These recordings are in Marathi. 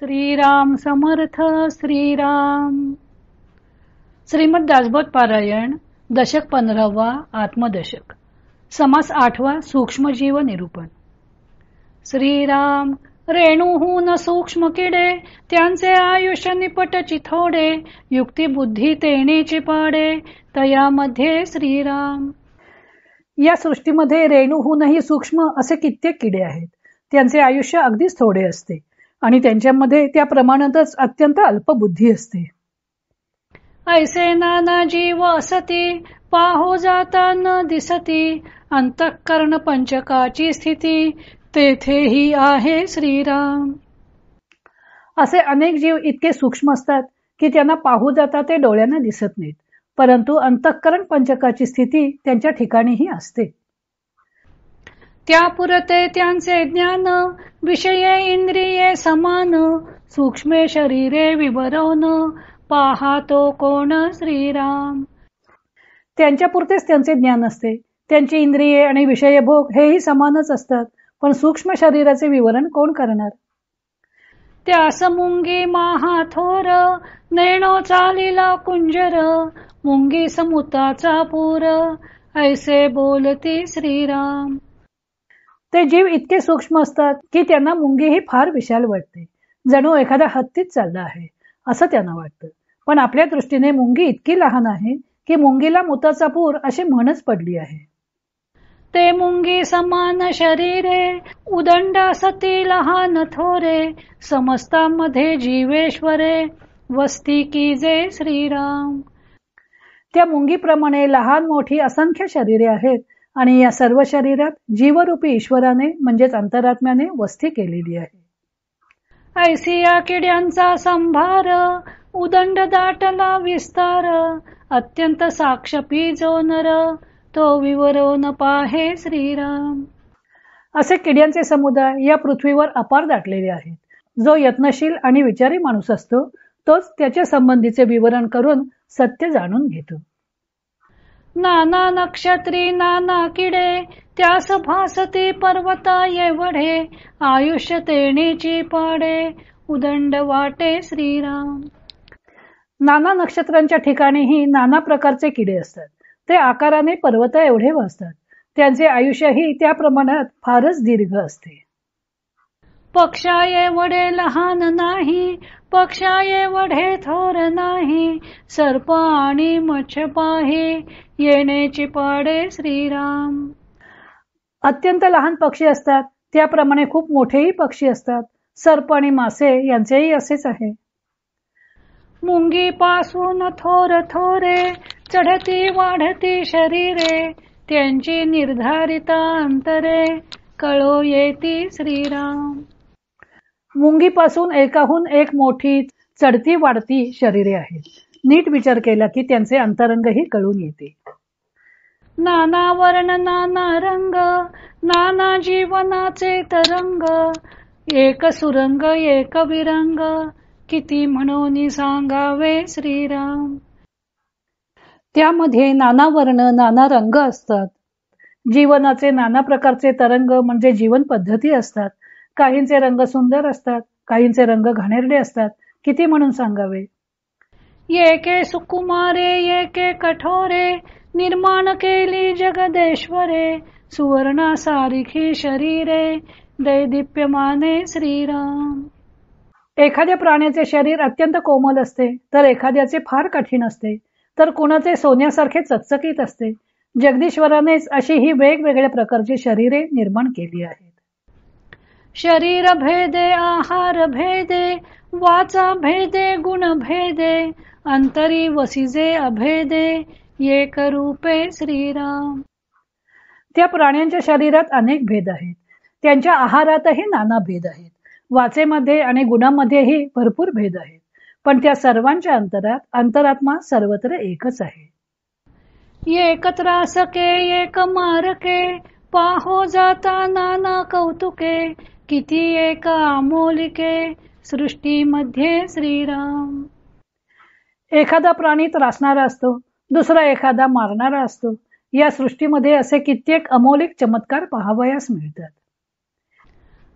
श्रीराम समर्थ श्रीराम. श्रीमद दासबोध पारायण दशक 15वा आत्मदशक. समास 8वा सूक्ष्मजीव निरूपण. श्रीराम रेणूहून सूक्ष्म किडे त्यांचे आयुष्य निपटची थोडे युक्ती बुद्धी तेणेची पाडे तयामध्ये श्रीराम. या सृष्टीमध्ये रेणूहूनही सूक्ष्म असे कित्येक किडे आहेत. त्यांचे आयुष्य अगदीच थोडे असते आणि त्यांच्यामध्ये त्या प्रमाणातच अत्यंत अल्पबुद्धी असते. ऐसे नाना जीव असती पाहो जाता न दिसती अंतःकरण पंचकाची स्थिती तेथेही आहे श्रीराम. असे अनेक जीव इतके सूक्ष्म असतात की त्यांना पाहू जाता ते डोळ्यांना दिसत नाहीत, परंतु अंतःकरण पंचकाची स्थिती त्यांच्या ठिकाणीही असते. त्या पुरते त्यांचे ज्ञान विषये इंद्रिये समान सूक्ष्मे शरीरे विवरवून पाहतो कोण श्रीराम. त्यांच्या पुरतेच त्यांचे ज्ञान असते. त्यांची इंद्रिये आणि विषयभोग हेही समानच असतात, पण सूक्ष्म शरीराचे विवरण कोण करणार. त्यास मुंगी महाथोर नेणो चालिला कुंजर मुंगी समुताचा पूर ऐसे बोलती श्रीराम. ते जीव इतके सूक्ष्म असतात की त्यांना मुंगीही फार विशाल वाटते, जणू एखादा हत्तीच चालला आहे असं त्यांना वाटतं. पण आपल्या दृष्टीने मुंगी इतकी लहान आहे की मुंगीला मुताचा पूर अशी म्हणच पडली आहे. ते मुंगी समान शरीरे उदंड सती लहान थोरे समस्तामध्ये जीवेश्वरे वस्ती की जे श्रीराम. त्या मुंगीप्रमाणे लहान मोठी असंख्य शरीरे आहेत आणि या सर्व शरीरात जीवरूपी ईश्वराने म्हणजेच अंतरात्म्याने वस्ती केलेली आहे. ऐसिया किड्यांचा संभार उदंड दाटला विस्तार अत्यंत साक्षपी जो नर तो विवरून पाहे श्रीराम. असे किड्यांचे समुदाय या पृथ्वीवर अपार दाटलेले आहेत. जो यत्नशील आणि विचारी माणूस असतो तोच त्याच्या संबंधीचे विवरण करून सत्य जाणून घेतो. नाना नक्षत्री नाना किडे त्यास भासती पर्वता एवढे आयुष्य तेणेची पाडे उदंड वाटे श्रीराम. नाना नक्षत्रांच्या ठिकाणीही नाना प्रकारचे किडे असतात. ते आकाराने पर्वता एवढे भासतात. त्यांचे आयुष्यही त्या प्रमाणात फारच दीर्घ असते. पक्षाये वडे लहान नाही पक्षाये वढे थोर नाही सर्प आणि मच्छ पाहे येण्याची पाडे श्रीराम. अत्यंत लहान पक्षी असतात, त्याप्रमाणे खूप मोठेही पक्षी असतात. सर्प आणि मासे यांचेही असेच आहे. मुंगी पासून थोर थोरे चढती वाढती शरीरे त्यांची निर्धारिता अंतरे कळो येती श्रीराम. मुंगीपासून एकाहून एक मोठी चढती वाढती शरीरे आहेत. नीट विचार केला की त्यांचे अंतरंगही कळून येते. नाना वर्ण नाना रंग नाना जीवनाचे तरंग एक सुरंग एक विरंग किती म्हणून सांगावे श्रीराम. त्यामध्ये नाना वर्ण नाना रंग असतात. जीवनाचे नाना प्रकारचे तरंग म्हणजे जीवन पद्धती असतात. काहींचे रंग सुंदर असतात, काहींचे रंग घाणेरडे असतात. किती म्हणून सांगावे. येके सुकुमारे येके कठोरे निर्माण केली जगदेश्वरे सुवर्णा सारिखी शरीरे दैदिप्यमाने श्रीराम. एखाद्या प्राण्याचे शरीर अत्यंत कोमल असते तर एखाद्याचे फार कठीण असते, तर कुणाचे सोन्यासारखे चकचकीत असते. जगदीश्वरानेच अशी ही वेगवेगळ्या प्रकारची शरीरे निर्माण केली आहेत. शरीर भेदे आहार भेदे वाचा भेदे गुण भेदे अंतरी वसिजे अभेदे एक रूपे श्रीराम. त्या प्राण्यांच्या शरीरात अनेक भेद आहेत. त्यांच्या आहारातही नाना भेद आहेत. वाचेमध्ये आणि गुणामध्येही भरपूर भेद आहेत. पण त्या सर्वांच्या अंतरात अंतरात्मा सर्वत्र एकच आहे. एक त्रासके एक मारके पाहो जाता नाना कौतुके किती एक अमोलिके सृष्टीमध्ये श्रीराम. एखादा प्राणी त्रासणारा असतो, दुसरा एखादा मारणारा असतो. या सृष्टीमध्ये असे कित्येक अमोलिक चमत्कार पाहावयास मिळतात.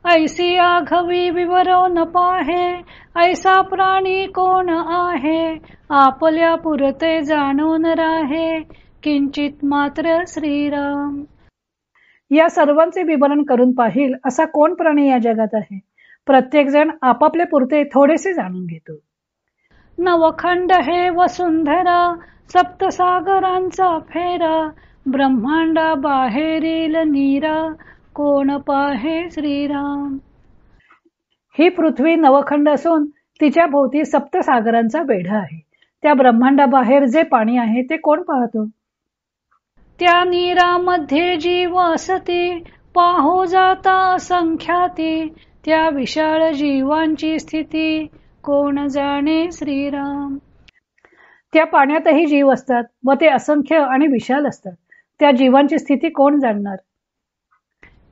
ऐसी आघवी विवरो न पाहे, ऐसा प्राणी कोण आहे, आपल्या पुरते जाणून राहे, किंचित मात्र श्रीराम. या सर्वांचे विवरण करून पाहिल असा कोण प्राणी या जगात आहे. प्रत्येक जण आपापल्या पुरते थोडेसे जाणून घेतो. नवखंड हे वसुंधरा, सप्तसागरांचा फेरा, ब्रह्मांडा बाहेरील नीरा, कोण पाहे श्रीराम. ही पृथ्वी नवखंड असून तिच्या भोवती सप्तसागरांचा वेढा आहे. त्या ब्रह्मांडाबाहेर जे पाणी आहे ते कोण पाहतो. त्या नीरामध्ये जीव असती, पाहो जाता असंख्याती, त्या विशाळ जीवांची स्थिती, कोण जाणे श्रीराम. त्या पाण्यातही जीव असतात व ते असंख्य आणि विशाल असतात. त्या जीवांची स्थिती कोण जाणणार.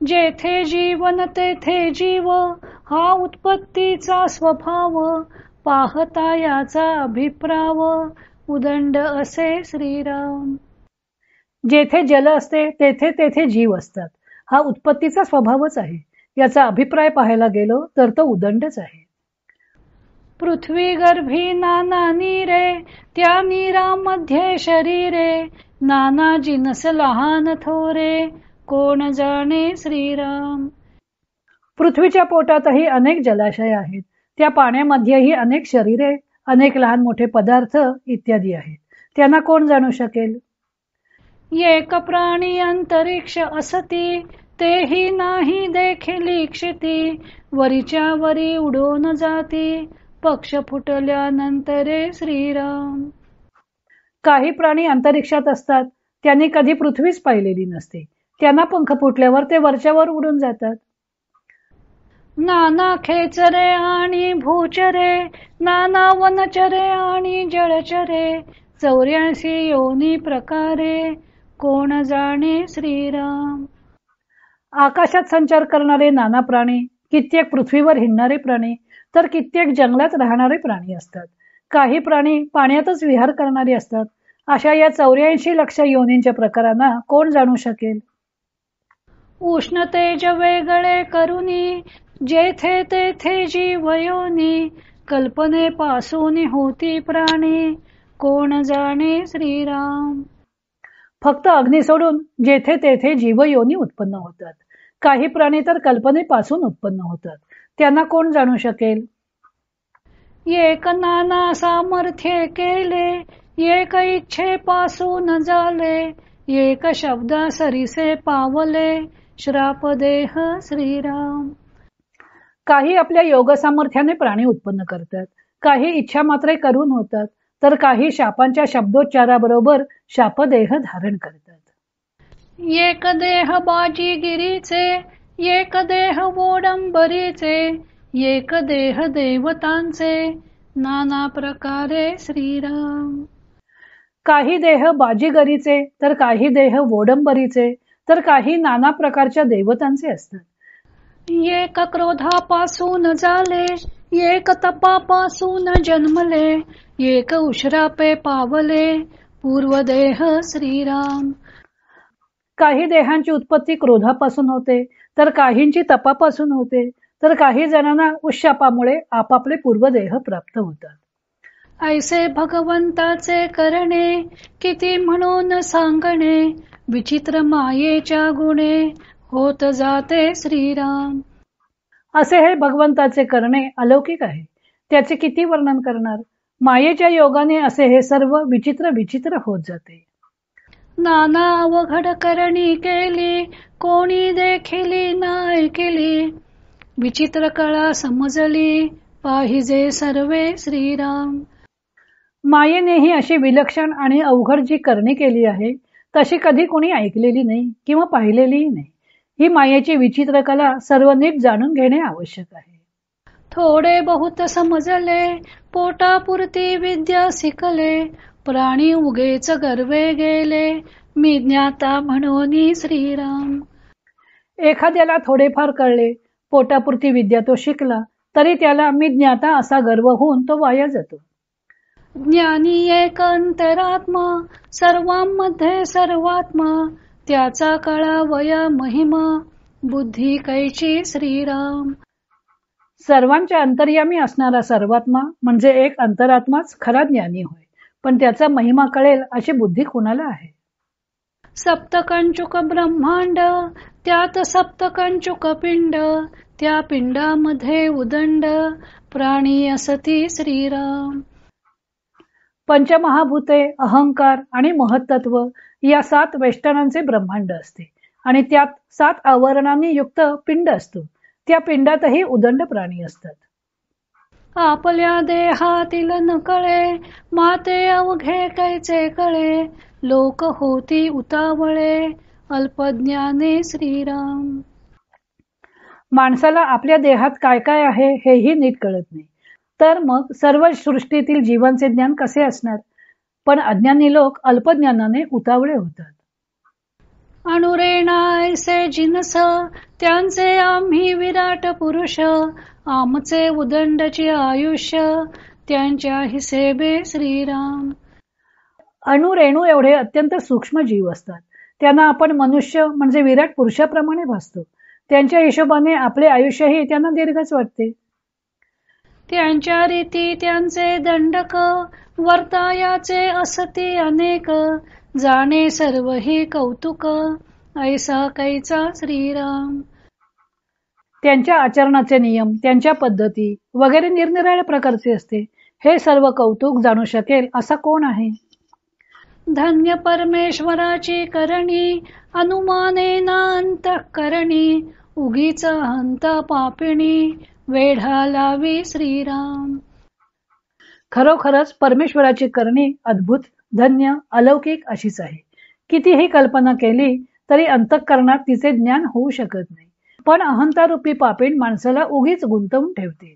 जेथे जीवन तेथे जीव, हा उत्पत्तीचा स्वभाव, पाहता याचा अभिप्राव, उदंड असे श्रीराम. जेथे जल असते तेथे तेथे जीव असतात. हा उत्पत्तीचा स्वभावच आहे. याचा अभिप्राय पाहायला गेलो तर तो उदंडच आहे. पृथ्वी गर्भी नाना नीरे, त्या नीरामध्ये शरीरे, नाना जिनस लहान थोरे, कोण जाणे श्रीराम. पृथ्वीच्या पोटातही अनेक जलाशय आहेत. त्या पाण्यामध्येही अनेक शरीरे, अनेक लहान मोठे पदार्थ इत्यादी आहेत. त्यांना कोण जाणू शकेल. एक प्राणी अंतरिक्ष असती, तेही नाही देखील क्षिती, वरीच्या वरी उडून जाती, पक्ष फुटल्यानंतरे श्रीराम. काही प्राणी अंतरिक्षात असतात. त्यांनी कधी पृथ्वीच पाहिलेली नसते. त्यांना पंख फुटल्यावर ते वरच्यावर उडून जातात. नाना खेचरे आणि भूचरे, नाना वनचरे आणि जळचरे, 84 योनी प्रकारे, कोण जाणे श्रीराम. आकाशात संचार करणारे नाना प्राणी, कित्येक पृथ्वीवर हिंडणारे प्राणी, तर कित्येक जंगलात राहणारे प्राणी असतात. काही प्राणी पाण्यातच विहार करणारे असतात. अशा या 84 लक्ष योनींच्या प्रकारांना कोण जाणू शकेल. उष्ण तेज वेगळे करुनी, जेथे तेथे जीव योनी, कल्पनेपासून होती प्राणी, कोण जाणे श्रीराम. फक्त अग्नी सोडून जेथे तेथे जीवयोनी उत्पन्न होतात. काही प्राणी तर कल्पनेपासून उत्पन्न होतात. त्यांना कोण जाणू शकेल. एक नाना सामर्थ्य केले, एक इच्छेपासून झाले, एक शब्दा सरीसे पावले, श्राप देह श्रीराम. काही आपल्या योग सामर्थ्याने प्राणी उत्पन्न करतात. काही इच्छा मात्र करून होतात. तर काही शापांच्या शब्दोच्चाराबरोबर शापदेह धारण करतात. एक देह बाजीगिरीचे, एक देह वोडंबरीचे, एक देह देवतांचे, नाना प्रकारे श्रीराम. काही देह बाजीगरीचे, तर काही देह वोडंबरीचे, तर काही नाना प्रकारच्या देवतांचे असतात. एक क्रोधापासून झाले, एक तपापासून जन्मले, एक उश्रापे पावले, पूर्वदेह श्रीराम. काही देहांची उत्पत्ती क्रोधापासून होते, तर काहींची तपापासून होते, तर काही जणांना उशापामुळे आपापले पूर्वदेह प्राप्त होतात. ऐसे भगवंताचे करणे, किती म्हणून सांगणे, विचित्र मायेच्या गुणे, होत जाते श्रीराम. असे हे भगवंताचे करणे अलौकिक आहे. त्याचे किती वर्णन करणार. मायेच्या योगाने असे हे सर्व विचित्र विचित्र होत जाते. नाना अवघड करणी केली, कोणी देखिली नाही केली, विचित्र कळा समजली, पाहिजे सर्वे श्रीराम. मायेने ही अशी विलक्षण आणि अवघड जी करणी केली आहे, तशी कधी कोणी ऐकलेली नाही किंवा पाहिलेलीही नाही. ही मायेची विचित्र कला सर्व नीट जाणून घेणे आवश्यक आहे. थोडे बहुत समजले, पोटापुरती विद्या शिकले, प्राणी उगेच गर्वे गेले, मी ज्ञाता म्हणून श्रीराम. एखाद्याला थोडेफार कळले, पोटापुरती विद्या तो शिकला, तरी त्याला मी ज्ञाता असा गर्व होऊन तो वाया जातो. ज्ञानी एक अंतरात्मा, सर्वांमध्ये सर्वात्मा, त्याचा कळा वया महिमा, बुद्धी कैची श्रीराम. सर्वांच्या अंतर्यामी असणारा सर्वात्मा म्हणजे एक अंतरात्माच खरा ज्ञानी होय. पण त्याचा महिमा कळेल अशी बुद्धी कोणाला आहे? सप्तकंचुक ब्रह्मांड, त्यात सप्तकंचुक पिंड, त्या पिंडामध्ये उदंड, प्राणी असती श्रीराम. पंचमहाभूते, अहंकार आणि महत्त्व या 7 वेष्टनांचे ब्रह्मांड असते आणि त्यात 7 आवरणांनी युक्त पिंड असतो. त्या पिंडातही उदंड प्राणी असतात. आपल्या देहातील नकळे, माते अवघे कैचे कळे, लोक होती उतावळे, अल्पज्ञाने श्रीराम. माणसाला आपल्या देहात काय काय आहे हेही नीट कळत नाही, तर मग सर्व सृष्टीतील जीवांचे ज्ञान कसे असणार? पण अज्ञानी लोक अल्पज्ञानाने उतावळे होतात. अणुरेणायसे जिनस, त्यांचे आम्ही विराट पुरुष, आमचे उदंडचे आयुष्य, त्यांच्या हिसेबे श्रीराम. अणु रेणू एवढे अत्यंत सूक्ष्म जीव असतात. त्यांना आपण मनुष्य म्हणजे विराट पुरुषाप्रमाणे भासतो. त्यांच्या हिशोबाने आपले आयुष्यही त्यांना दीर्घच वाटते. त्यांच्या रीती त्यांचे दंडक, वर्तायाचे असती अनेक, जाणे सर्व ही कौतुक, ऐसा कैचा श्रीराम. त्यांच्या आचरणाचे नियम, त्यांच्या पद्धती वगैरे निरनिराळ्या प्रकारचे असते. हे सर्व कौतुक जाणू शकेल असा कोण आहे? धन्य परमेश्वराची करणी, अनुमाने ना अंतःकरणी, उगीच हंता पापिणी, वेढा लावी श्रीराम. खरोखरच परमेश्वराची करणी अद्भुत, धन्य, अलौकिक अशीच आहे. कितीही कल्पना केली तरी अंतःकरणात तिचे ज्ञान होऊ शकत नाही. पण अहंतारूपी पापीण माणसाला उगीच गुंतवून ठेवते.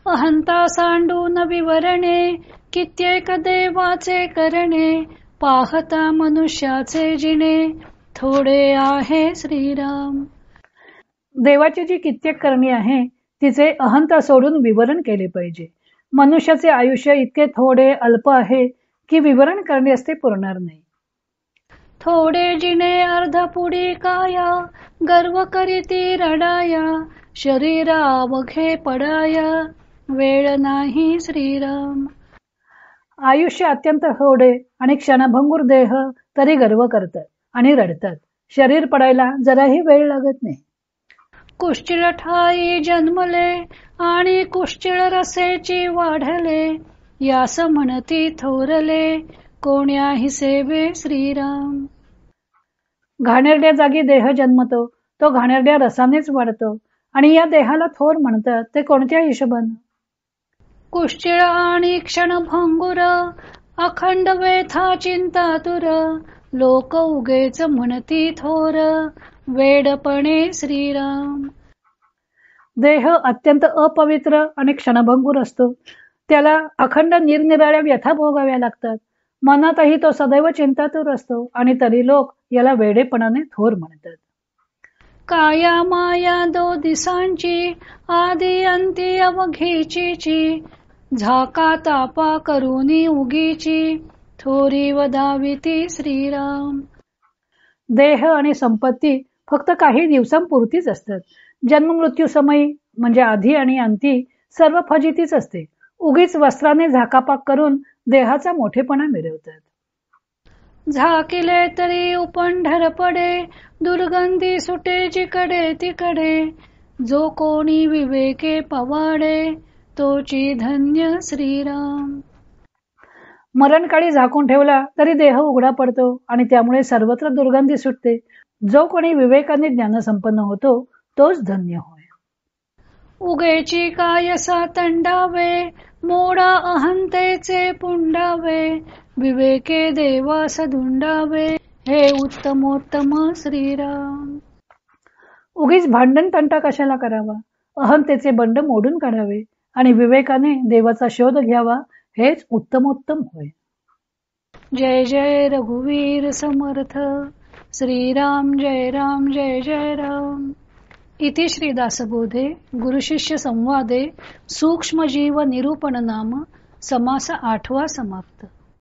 अहंता सांडून विवरणे, कित्येक देवाचे करणे, पाहता मनुष्याचे जिणे, थोडे आहे श्रीराम. देवाची जी कित्येक करणी आहे तिचे अहंता सोडून विवरण केले पाहिजे. मनुष्याचे आयुष्य इतके थोडे अल्प आहे की विवरण करणे असते पुरणार नाही. थोडे जिणे अर्धपुडी काया, गर्व करीती रडाया, शरीरा अवघे पडाया, वेळ नाही श्रीराम. आयुष्य अत्यंत थोडे आणि क्षणभंगूर देह तरी गर्व करतात आणि रडतात. शरीर पडायला जराही वेळ लागत नाही. कुष्ठिळ ठाई जन्मले आणि कुष्ठिळ रसेची वाढले, यास म्हणती थोरले, कोण्या हिसेबे श्रीराम. घाणेरड्या जागी देह जन्मतो, तो घाणेरड्या रसानेच वाढतो आणि या देहाला थोर म्हणतात ते कोणत्या हिशोबाने? कुष्ठिळ आणि क्षणभंगुर, अखंड वेथा चिंतातुर, लोक उगेच म्हणती थोर, वेडपणे श्रीराम. देह अत्यंत अपवित्र आणि क्षणभंगूर असतो. त्याला अखंड निरनिराळ्या व्यथा भोगाव्या लागतात. मनातही तो सदैव चिंतातूर असतो आणि तरी लोक याला वेडेपणाने थोर म्हणतात. काया माया दो दिसांची, आदी अंती अवघीची, झाका तापा करुनी उगीची, थोरी वदाविती श्रीराम. देह आणि संपत्ती फक्त काही दिवसांपुरतीच असतात. जन्म मृत्यू समयी म्हणजे आधी आणि अंती सर्व फजितीच असते. उगीच वस्त्राने झाकापाक करून देहाचा मोठेपणा मिरवतात. झाकिले तरी उपंढर पडे, दुर्गंधी सुटे जिकडे तिकडे, जो कोणी विवेके पवाडे, तोची धन्य श्रीराम. मरणकाळी झाकून ठेवला तरी देह उघडा पडतो आणि त्यामुळे सर्वत्र दुर्गंधी सुटते. जो कोणी विवेकाने ज्ञानसंपन्न होतो तोच धन्य होय. उगेची कायसा तंडावे, मोडा अहंतेचे पुंडावे, विवेके देवास धुंडावे, हे उत्तमोत्तम श्रीराम. उगीच भांडण तंटा कशाला करावा? अहंतेचे बंड मोडून काढावे आणि विवेकाने देवाचा शोध घ्यावा, हेच उत्तमोत्तम होय. जय जय रघुवीर समर्थ. श्रीराम जय राम जय जय राम. इति श्रीदासबोधे गुरुशिष्य संवादे सूक्ष्मजीव निरूपण नाम समास 8वा समाप्त.